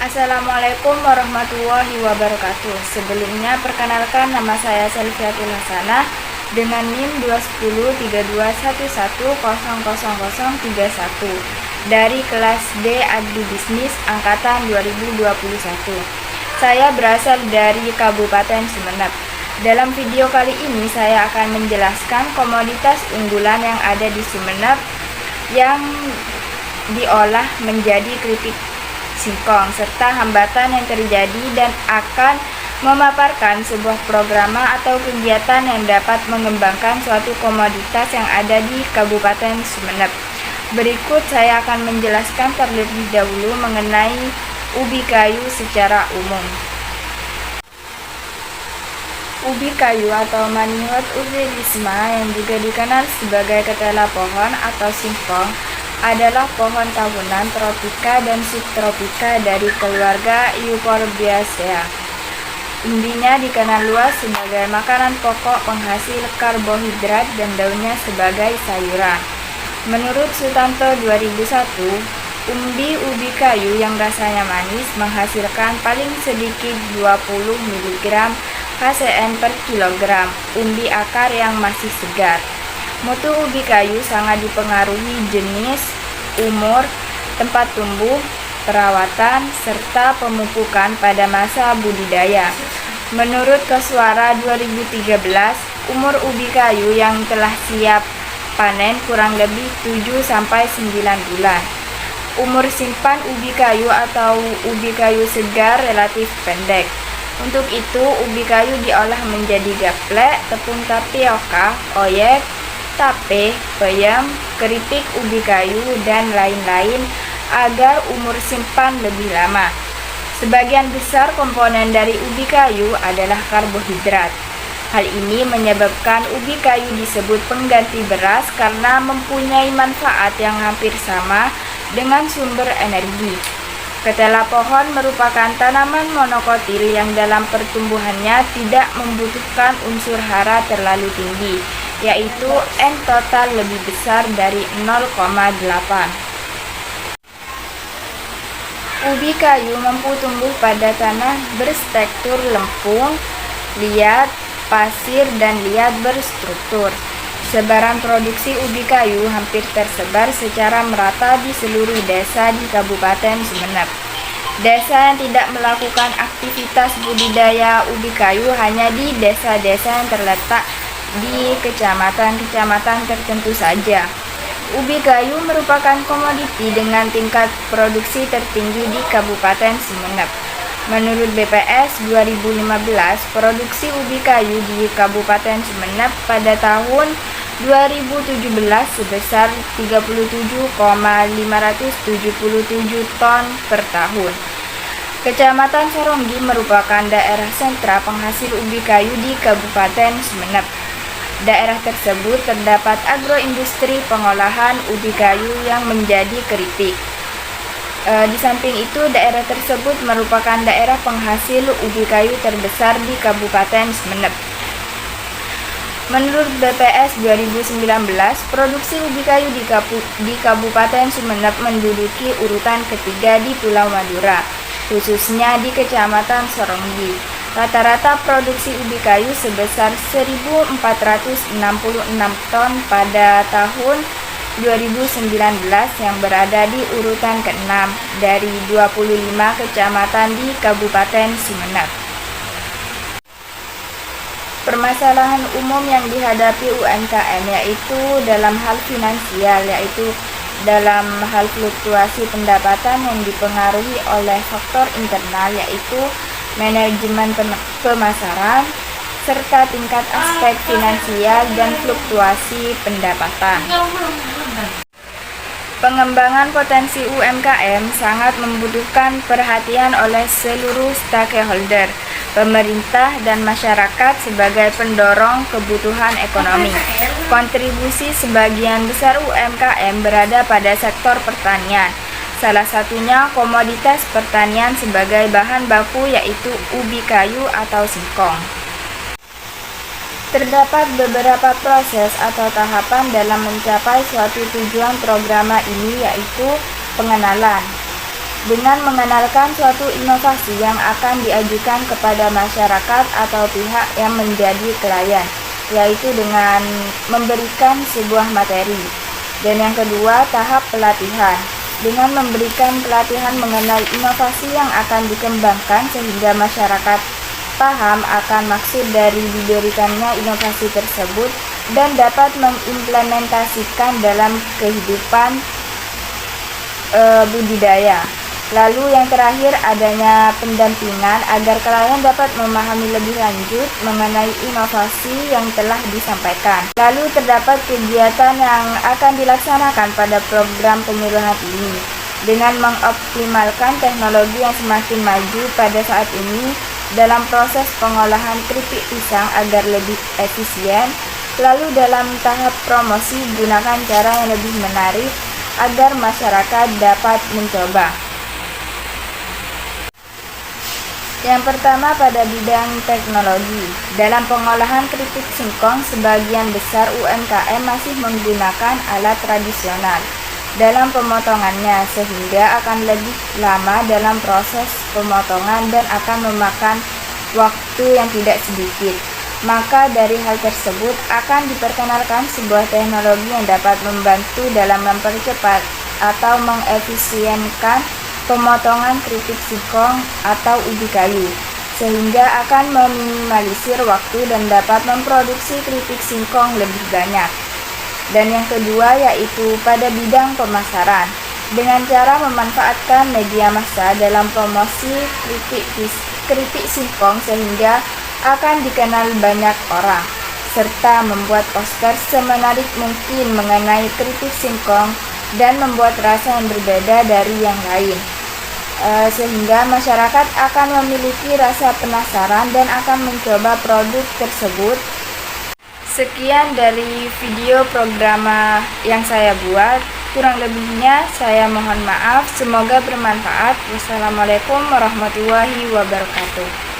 Assalamualaikum warahmatullahi wabarakatuh. Sebelumnya perkenalkan, nama saya Selviatul Hasanah dengan NIM 2103211000031 dari kelas D Agribisnis angkatan 2021. Saya berasal dari Kabupaten Sumeneb. Dalam video kali ini saya akan menjelaskan komoditas unggulan yang ada di Sumeneb yang diolah menjadi keripik singkong serta hambatan yang terjadi, dan akan memaparkan sebuah program atau kegiatan yang dapat mengembangkan suatu komoditas yang ada di Kabupaten Sumeneb. Berikut saya akan menjelaskan terlebih dahulu mengenai ubi kayu secara umum. Ubi kayu atau Manihot ubelisma yang juga dikenal sebagai ketela pohon atau singkong adalah pohon tahunan tropika dan subtropika dari keluarga Euphorbiaceae. Umbinya dikenal luas sebagai makanan pokok penghasil karbohidrat dan daunnya sebagai sayuran. Menurut Sutanto 2001, umbi ubi kayu yang rasanya manis menghasilkan paling sedikit 20 mg HCN per kilogram umbi akar yang masih segar. Mutu ubi kayu sangat dipengaruhi jenis, umur, tempat tumbuh, perawatan, serta pemupukan pada masa budidaya. Menurut Koswara 2013, umur ubi kayu yang telah siap panen kurang lebih 7-9 bulan. Umur simpan ubi kayu atau ubi kayu segar relatif pendek. Untuk itu, ubi kayu diolah menjadi gaplek, tepung tapioka, oyek, tape, peyem, keripik ubi kayu, dan lain-lain agar umur simpan lebih lama. Sebagian besar komponen dari ubi kayu adalah karbohidrat. Hal ini menyebabkan ubi kayu disebut pengganti beras karena mempunyai manfaat yang hampir sama dengan sumber energi. Ketela pohon merupakan tanaman monokotil yang dalam pertumbuhannya tidak membutuhkan unsur hara terlalu tinggi, yaitu N total lebih besar dari 0,8. Ubi kayu mampu tumbuh pada tanah bertekstur lempung, liat, pasir, dan liat berstruktur. Sebaran produksi ubi kayu hampir tersebar secara merata di seluruh desa di Kabupaten Sumeneb. Desa yang tidak melakukan aktivitas budidaya ubi kayu hanya di desa-desa yang terletak di kecamatan-kecamatan tertentu saja. Ubi kayu merupakan komoditi dengan tingkat produksi tertinggi di Kabupaten Sumeneb. Menurut BPS 2015, produksi ubi kayu di Kabupaten Sumeneb pada tahun 2017 sebesar 37,577 ton per tahun. Kecamatan Saronggi merupakan daerah sentra penghasil ubi kayu di Kabupaten Sumeneb. Daerah tersebut terdapat agroindustri pengolahan ubi kayu yang menjadi keripik. Di samping itu, daerah tersebut merupakan daerah penghasil ubi kayu terbesar di Kabupaten Sumeneb. Menurut BPS 2019, produksi ubi kayu di Kabupaten Sumeneb menduduki urutan ketiga di Pulau Madura, khususnya di Kecamatan Saronggi. Rata-rata produksi ubi kayu sebesar 1.466 ton pada tahun 2019 yang berada di urutan ke-6 dari 25 kecamatan di Kabupaten Sumeneb. Permasalahan umum yang dihadapi UMKM yaitu dalam hal finansial, yaitu dalam hal fluktuasi pendapatan yang dipengaruhi oleh faktor internal, yaitu manajemen pemasaran, serta tingkat aspek finansial dan fluktuasi pendapatan. Pengembangan potensi UMKM sangat membutuhkan perhatian oleh seluruh stakeholder, pemerintah, dan masyarakat sebagai pendorong kebutuhan ekonomi. Kontribusi sebagian besar UMKM berada pada sektor pertanian. Salah satunya komoditas pertanian sebagai bahan baku, yaitu ubi kayu atau singkong. Terdapat beberapa proses atau tahapan dalam mencapai suatu tujuan program ini, yaitu pengenalan, dengan mengenalkan suatu inovasi yang akan diajukan kepada masyarakat atau pihak yang menjadi klien, yaitu dengan memberikan sebuah materi. Dan yang kedua, tahap pelatihan, dengan memberikan pelatihan mengenai inovasi yang akan dikembangkan sehingga masyarakat paham akan maksud dari diberikannya inovasi tersebut dan dapat mengimplementasikan dalam kehidupan budidaya. Lalu yang terakhir, adanya pendampingan agar klien dapat memahami lebih lanjut mengenai inovasi yang telah disampaikan. Lalu terdapat kegiatan yang akan dilaksanakan pada program penyuluhan ini dengan mengoptimalkan teknologi yang semakin maju pada saat ini dalam proses pengolahan keripik pisang agar lebih efisien. Lalu dalam tahap promosi, gunakan cara yang lebih menarik agar masyarakat dapat mencoba. Yang pertama, pada bidang teknologi. Dalam pengolahan keripik singkong, sebagian besar UMKM masih menggunakan alat tradisional dalam pemotongannya, sehingga akan lebih lama dalam proses pemotongan dan akan memakan waktu yang tidak sedikit. Maka dari hal tersebut akan diperkenalkan sebuah teknologi yang dapat membantu dalam mempercepat atau mengefisienkan pemotongan keripik singkong atau ubi kayu, sehingga akan meminimalisir waktu dan dapat memproduksi keripik singkong lebih banyak. Dan yang kedua, yaitu pada bidang pemasaran, dengan cara memanfaatkan media massa dalam promosi keripik singkong sehingga akan dikenal banyak orang, serta membuat poster semenarik mungkin mengenai keripik singkong dan membuat rasa yang berbeda dari yang lain, sehingga masyarakat akan memiliki rasa penasaran dan akan mencoba produk tersebut. Sekian dari video program yang saya buat. Kurang lebihnya saya mohon maaf. Semoga bermanfaat. Wassalamualaikum warahmatullahi wabarakatuh.